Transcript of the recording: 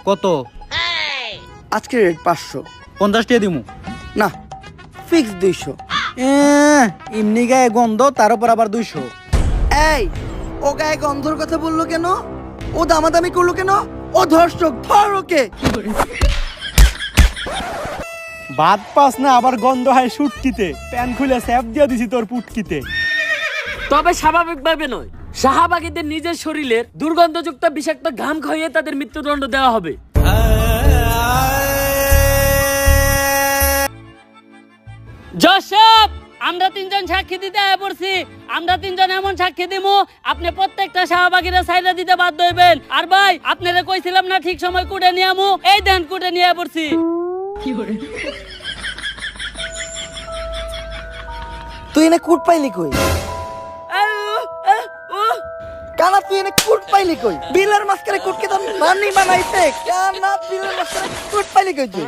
কত? আজকে রেট 500। 50 টাকা দিমু। না, ফিক্স 200। এমনি গায়ে গন্ধ, তার উপর আবার 200। এই, ও গায়ে গন্ধর কথা বললো কেন? ও দামাদামি করলো কেন? ও ধর্ষক, ধর ওকে। ভাত পাস না, আবার গন্ধ হয় সুটকিতে। প্যান খুলে স্যাপ দিয়ে দিছি তোর পুটকিতে। তবে স্বাভাবিকভাবে নয়, শাহবাগীদের নিজের শরীরের দুর্গন্ধযুক্ত বিষাক্ত ঘাম খাইয়ে তাদের মৃত্যুদণ্ড দেওয়া হবে। জোসেফ, আমরা 3 জন সাক্ষী দিতে আয়া পড়ছি। আমরা 3 জন এমন সাক্ষী দিমু, আপনি প্রত্যেকটা শাহবাগীরা সাইরা দিতে বাধ্য হইবেন। আর ভাই, আপনারা কইছিলাম না ঠিক সময় কুটে নিয়ে আমু, এই দেন কুটে নিয়ে আয়া পড়ছি। তুই এনে কুট পাইলি কই? কানা, তুই এনে কুট পাইলি কই? বিলের মাঝখানে কুটকে তো মানি বানাইছে। কানা, বিলের মাঝখানে কুট পাইলি কই তুই?